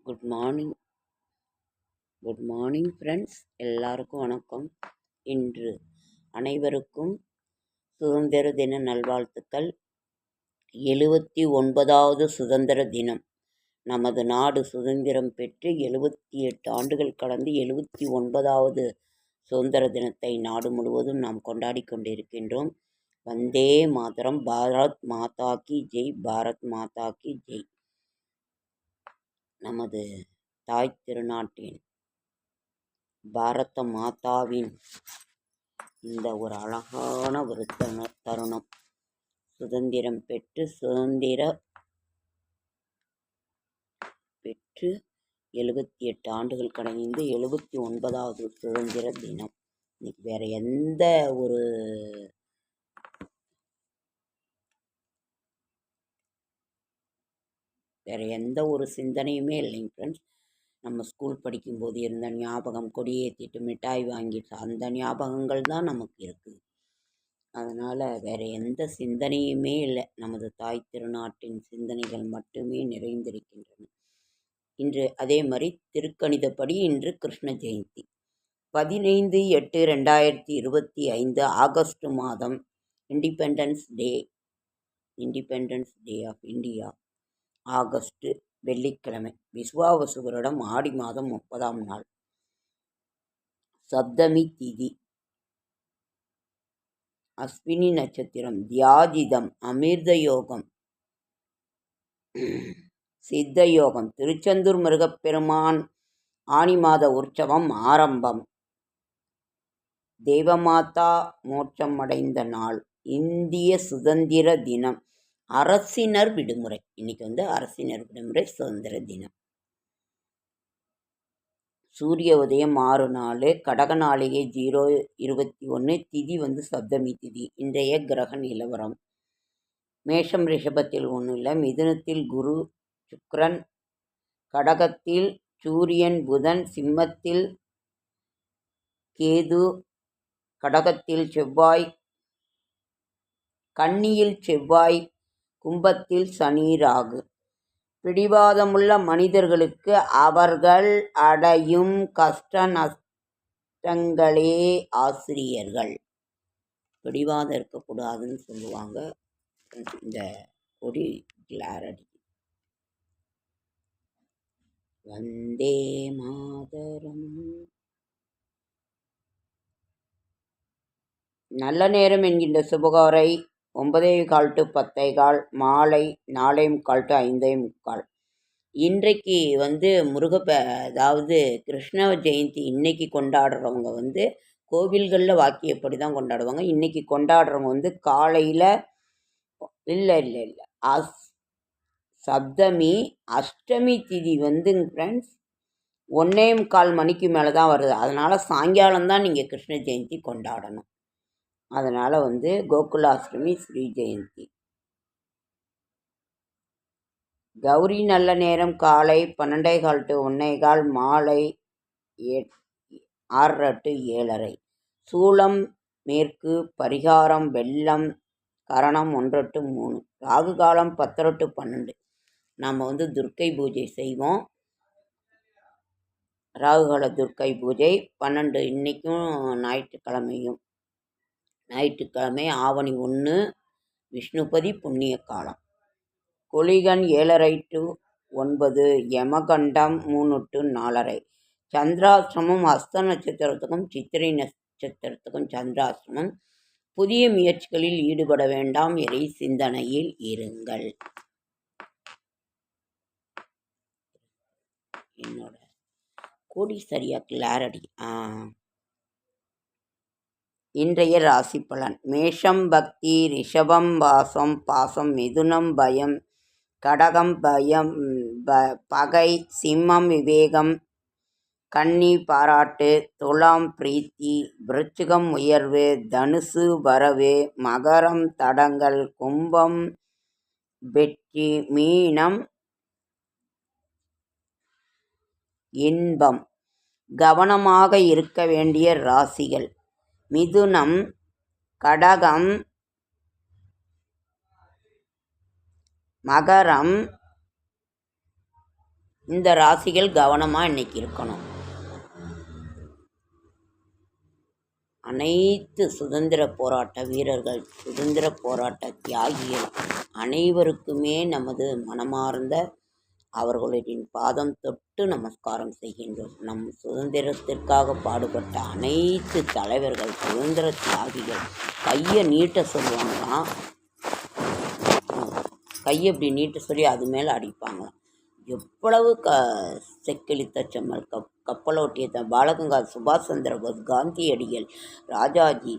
Good morning good morning friends, எல்லாருக்கும் வணக்கம். இன்று அனைவருக்கும் சுதந்திர தின நல்வாழ்த்துக்கள். 79வது சுதந்திர தினம். நமது நாடு சுதந்திரம் பெற்று 78 ஆண்டுகள் கடந்து 79வது சுதந்திர தினத்தை நாடு முழுவதும் நாம் கொண்டாடி கொண்டிருக்கின்றோம். வந்தே மாதரம், பாரத் மாதா கி ஜெய், பாரத் மாதா கி ஜெய். நமது தாய் திருநாட்டின் பாரத மாதாவின் இந்த ஒரு அழகான ஒரு தருணம். சுதந்திரம் பெற்று 78 ஆண்டுகள் கடந்து 79வது சுதந்திர தினம். இன்னைக்கு வேற எந்த ஒரு சிந்தனையுமே இல்லைங்க ஃப்ரெண்ட்ஸ். நம்ம ஸ்கூல் படிக்கும்போது இருந்த ஞாபகம், கொடியேற்றிட்டு மிட்டாய் வாங்கிட்டு அந்த ஞாபகங்கள் தான் நமக்கு இருக்குது. அதனால் வேறு எந்த சிந்தனையுமே இல்லை. நமது தாய் திருநாட்டின் சிந்தனைகள் மட்டுமே நிறைந்திருக்கின்றன. இன்று அதே மாதிரி திருக்கணிதப்படி இன்று கிருஷ்ண ஜெயந்தி. 15/8/2025 ஆகஸ்ட் மாதம் independence day of India. August வெள்ளிக்கிழமை. விசுவாவசு வருடம் ஆடி மாதம் 30ஆம் நாள். சப்தமி திதி. அஸ்வினி நட்சத்திரம். தியாஜிதம். அமிர்த யோகம். சித்த யோகம். திருச்செந்தூர் முருகப்பெருமான் ஆனி மாத உற்சவம் ஆரம்பம். தேவமாதா மோட்சம் அடைந்த நாள். இந்திய சுதந்திர தினம். அரசினர் விடுமுறை. இன்னைக்கு அரசினர் விடுமுறை, சுதந்திர தினம். சூரிய உதயம் 6:04. கடக நாளிகை 0:21. திதி சப்தமி திதி. இன்றைய கிரக நிலவரம். மேஷம் ரிஷபத்தில் ஒன்றும் இல்லை. மிதுனத்தில் குரு சுக்கிரன், கடகத்தில் சூரியன் புதன், சிம்மத்தில் கேது, கடகத்தில் செவ்வாய், கன்னியில் செவ்வாய், கும்பத்தில் சனி ராகு. பிடிவாதமுள்ள மனிதர்களுக்கு அவர்கள் அடையும் கஷ்ட நஷ்டங்களே ஆசிரியர்கள். பிடிவாதம் இருக்கக்கூடாதுன்னு சொல்லுவாங்க. இந்த கொடி கிளாரடி. வந்தே மாதரம். நல்ல நேரம் என்கின்ற சுபகாரை 9:15 to 10:15, மாலை 4:45 to 5:45. இன்றைக்கு அதாவது கிருஷ்ண ஜெயந்தி இன்னைக்கு கொண்டாடுறவங்க கோவில்களில் வாக்கியப்படி தான் கொண்டாடுவாங்க. இன்னைக்கு கொண்டாடுறவங்க காலையில் இல்லை சப்தமி. அஷ்டமி திதி ஃப்ரெண்ட்ஸ் 1:15 மணிக்கு மேலே தான் வருது. அதனால் சாயங்காலம்தான் நீங்கள் கிருஷ்ண ஜெயந்தி கொண்டாடணும். அதனால் கோகுலாஷ்டமி, ஸ்ரீ ஜெயந்தி. கௌரி நல்ல நேரம் காலை 12:15 to 1:15, மாலை 6:30 to 7:30. சூலம் மேற்கு. பரிகாரம் வெள்ளம். கரணம் 1 to 3. ராகு காலம் 10 to 12. நம்ம துர்க்கை பூஜை செய்வோம். ராகுகால துர்க்கை பூஜை 12. இன்றைக்கும் ஞாயிற்றுக்கிழமை ஆவணி 1 விஷ்ணுபதி புண்ணிய காலம். குளிகன் 7:30 to 9. யமகண்டம் 3 to 4:30. சந்திராசிரமம் ஹஸ்த நட்சத்திரத்துக்கும் சித்திரை நட்சத்திரத்துக்கும் சந்திராசிரமம். புதிய முயற்சிகளில் ஈடுபட வேண்டாம். இறை சிந்தனையில் இருங்கள். என்னோட கொடி சரியா கிளாரடி. இன்றைய ராசி பலன். மேஷம் பக்தி, ரிஷபம் பாசம், மிதுனம் பயம், கடகம் பயம் பகை, சிம்மம் விவேகம், கன்னி பாராட்டு, துலாம் பிரீத்தி, விருச்சிகம் உயர்வு, தனுசு வரவு, மகரம் தடங்கள், கும்பம் வெற்றி, மீனம் இன்பம். கவனமாக இருக்க வேண்டிய ராசிகள். மிதுனம், கடகம், மகரம், இந்த ராசிகள் கவனமாக இன்னைக்கு இருக்கணும். அனைத்து சுதந்திர போராட்ட வீரர்கள், சுதந்திர போராட்ட தியாகிகள் அனைவருக்குமே நமது மனமார்ந்த அவர்களின் பாதம் தொட்டு நமஸ்காரம் செய்கின்றோம். நம் சுதந்திரத்திற்காக பாடுபட்ட அனைத்து தலைவர்கள், சுதந்திர தியாகிகள் கையை நீட்ட சொல்லுவாங்களாம். கையை இப்படி நீட்ட சொல்லி அது மேலே அடிப்பாங்களாம். எவ்வளவு செக்கிழித்த செம்மல், கப்பலோட்டிய பாலகங்காதர், சுபாஷ் சந்திர போஸ், காந்தியடிகள், ராஜாஜி,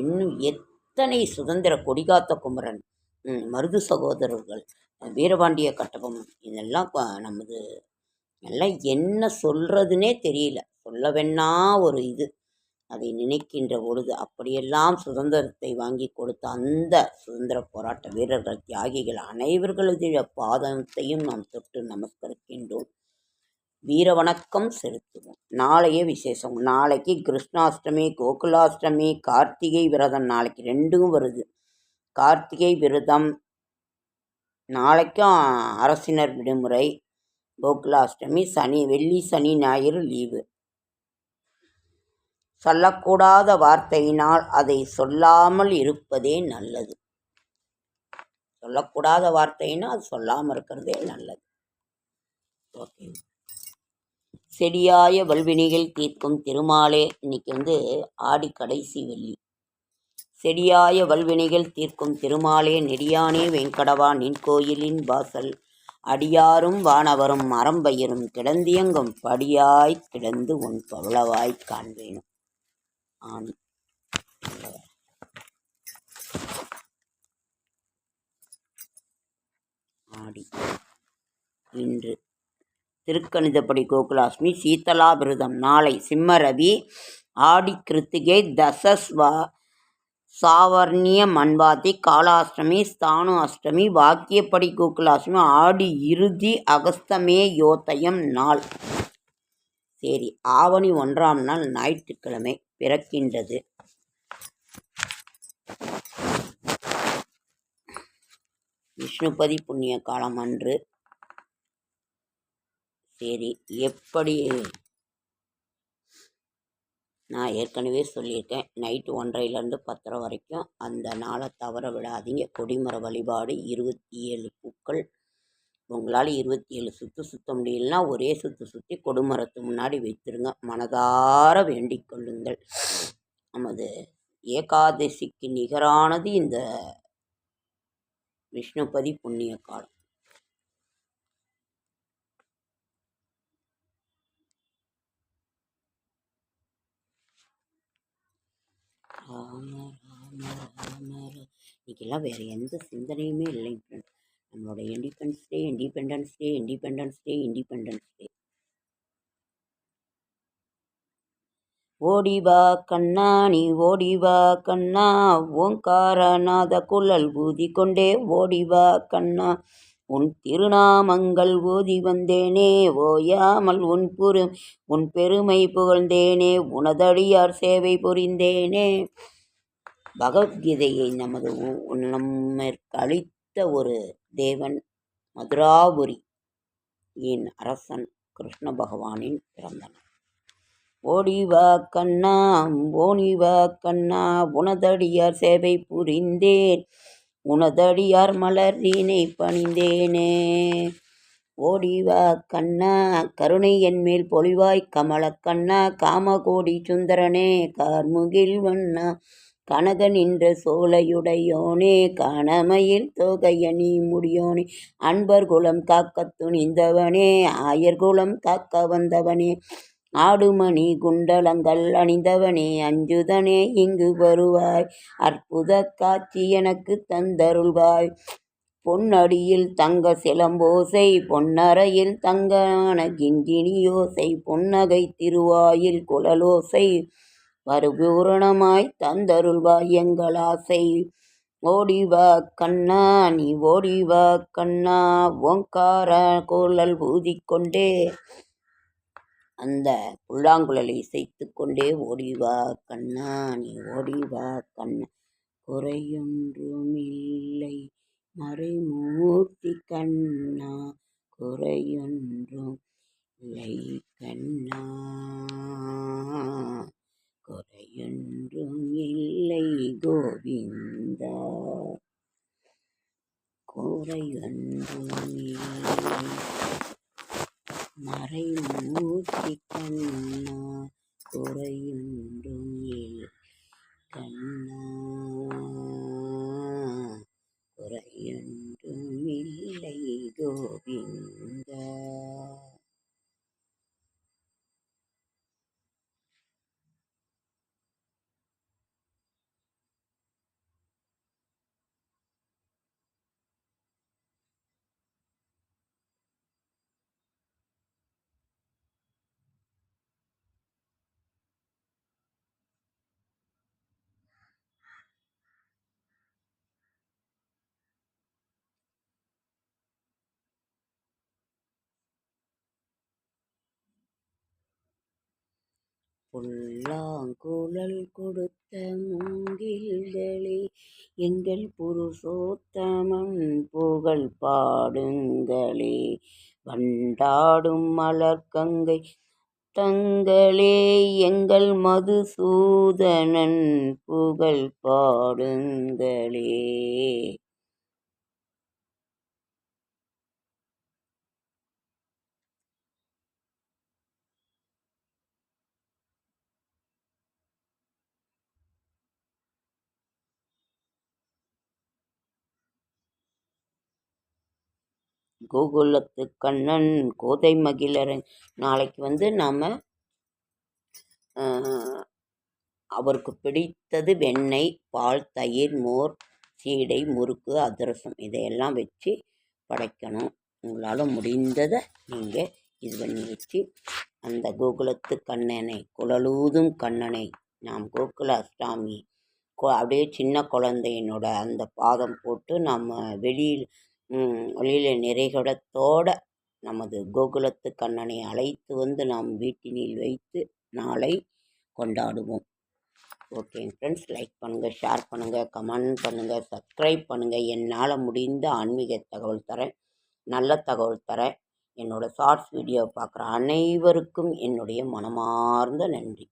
இன்னும் எத்தனை சுதந்திர கொடிகாத்த குமரன், மருது சகோதரர்கள், வீரபாண்டிய கட்டபொம்மன், இதெல்லாம் நமது எல்லாம் என்ன சொல்கிறதுனே தெரியல. சொல்லவென்னா ஒரு இது. அதை நினைக்கின்ற பொழுது அப்படியெல்லாம் சுதந்திரத்தை வாங்கி கொடுத்த அந்த சுதந்திர போராட்ட வீரர்கள், தியாகிகள் அனைவர்களது பாதத்தையும் நாம் தொட்டு நமஸ்கரிக்கின்றோம். வீர வணக்கம் செலுத்துவோம். நாளையே விசேஷம். நாளைக்கு கிருஷ்ணாஷ்டமி, கோகுலாஷ்டமி, கார்த்திகை விரதம் நாளைக்கு 2ம் வருது. கார்த்திகை விரதம் நாளைக்கும் அரசினர் விடுமுறை. கோகுலாஷ்டமி வெள்ளி சனி ஞாயிறு லீவு. சொல்லக்கூடாத வார்த்தையினால் அதை சொல்லாமல் இருப்பதே நல்லது. சொல்லக்கூடாத வார்த்தையினால் அது சொல்லாமல் இருக்கிறதே நல்லது. ஓகே. செடியாய வல்வினைகள் தீர்க்கும் திருமாலே. இன்னைக்கு ஆடி கடைசி வெள்ளி. செடியாய வல்வினைகள் தீர்க்கும் திருமாலே, நெடியானே வெங்கடவா நின் கோயிலின் வாசல், அடியாரும் வானவரும் மரம்பயிரும் கிடந்தியங்கும் படியாய் கிடந்து உன் பவளவாய் காண்பேனும். ஆணி ஆடி. இன்று திருக்கணிதப்படி கோகுலாஷ்டமி, சீதலா விரதம் நாளை சிம்மரவி, ஆடி கிருத்திகை, தசஸ்வா சாவர்ணிய மண்வாதி, காலாஷ்டமி, ஸ்தானு அஷ்டமி, வாக்கியப்படி கோகுலாஷ்டமி, ஆடி இறுதி, அகஸ்தமே யோதயம் நாள். சரி, ஆவணி 1ஆம் நாள் ஞாயிற்றுக்கிழமை பிறக்கின்றது. விஷ்ணுபதி புண்ணிய காலம் அன்று. சரி, எப்படி நான் ஏற்கனவே சொல்லியிருக்கேன், நைட்டு 1:30லேருந்து 10:30 வரைக்கும் அந்த நாளை தவற விடாதீங்க. கொடிமர வழிபாடு, 27 பூக்கள். உங்களால் 27 சுற்ற முடியலன்னா ஒரே சுற்றி கொடிமரத்து முன்னாடி வைத்திருங்க. மனதார வேண்டிக் கொள்ளுங்கள். நமது ஏகாதசிக்கு நிகரானது இந்த விஷ்ணுபதி புண்ணிய காலம். இன்னைக்கெல்லாம் வேறு எந்த சிந்தனையுமே இல்லைங்க. நம்மளோட independence day, independence day, independence day, independence day. ஓடிவா கண்ணா நீ ஓடிவா கண்ணா, ஓங்காரநாத குழல் ஊதி கொண்டே ஓடிவா கண்ணா, உன் திருநாமங்கள் ஓதி வந்தேனே, ஓயாமல் உன் பெருமை புகழ்ந்தேனே, உனதடியார் சேவை புரிந்தேனே. பகவத்கீதையை நம்மிற்கு அளித்த ஒரு தேவன், மதுராபுரியின் அரசன் கிருஷ்ண பகவானின் பிறந்தனர். ஓடிவா கண்ணா ஓடிவா கண்ணா, உனதடியார் சேவை புரிந்தேன், உனதடியார் மலரினை பணிந்தேனே. ஓடிவா கண்ணா கருணை என்மேல் பொலிவாய் கமல கண்ணா, காமகோடி சுந்தரனே கார்முகில் வண்ணா, கனக நின்ற சோலையுடையோனே காணமயில் தோகையணி முடியோனே, அன்பர் குலம் காக்க துணிந்தவனே ஆயர்குலம் காக்க வந்தவனே, ஆடுமணி குண்டலங்கள் அணிந்தவனே அஞ்சுதனே இங்கு வருவாய், அற்புத காட்சி எனக்கு தந்தருள்வாய். பொன்னடியில் தங்க சிலம்போசை, பொன்னறையில் தங்கான கிண்கிணியோசை, பொன்னகை திருவாயில் குழலோசை, பரிபூரணமாய் தந்தருள்வாய் எங்கள் ஆசை. ஓடிவா கண்ணா நீ ஓடிவா கண்ணா, ஓங்கார குழல் ஊதிக்கொண்டே அந்த புல்லாங்குழலை இசைத்து கொண்டே ஓடிவா கண்ணா நீ ஓடிவா கண்ணா, குறையொன்றுமில்லை மறைமூர்த்தி கண்ணா, குறையொன்றும் இல்லை கண்ணா, குறையொன்றும் இல்லை கோவிந்தா, குறையொன்றும் இல்லை மறைமூர்த்தி கண்ணா, குறையொன்றும் இல்லை கண்ணா, குறையொன்றும் இல்லை கோவிந்தா. புல்லாங்குழல் கொடுத்த மூங்கில்களே, எங்கள் புருஷோத்தமன் புகழ் பாடுங்களே, வண்டாடும் மலர்கங்கை தங்களே, எங்கள் மதுசூதனன் புகழ் பாடுங்களே. கோகுலத்து கண்ணன் கோதை மகிழரன். நாளைக்கு நாம் அவருக்கு பிடித்தது வெண்ணெய், பால், தயிர், மோர், சீடை, முறுக்கு, அதிரசம் இதையெல்லாம் வச்சு படைக்கணும். உங்களால் முடிந்ததை நீங்கள் இது பண்ணி வச்சு அந்த கோகுலத்து கண்ணனை, குழலூதும் கண்ணனை நாம் கோகுல அஷ்டமி அப்படியே சின்ன குழந்தையினோட அந்த பாதம் போட்டு நம்ம வெளியில் நிறைகுடத்தோட நமது கோகுலத்து கண்ணனை அழைத்து வந்து நாம் வீட்டினில் வைத்து நாளை கொண்டாடுவோம். ஓகே ஃப்ரெண்ட்ஸ், லைக் பண்ணுங்கள், ஷேர் பண்ணுங்கள், கமெண்ட் பண்ணுங்கள், சப்ஸ்கிரைப் பண்ணுங்கள். என்னால் முடிந்த ஆன்மீக தகவல் தரேன், நல்ல தகவல் தரேன். என்னோடய ஷார்ட்ஸ் வீடியோ பார்க்குற அனைவருக்கும் என்னுடைய மனமார்ந்த நன்றி.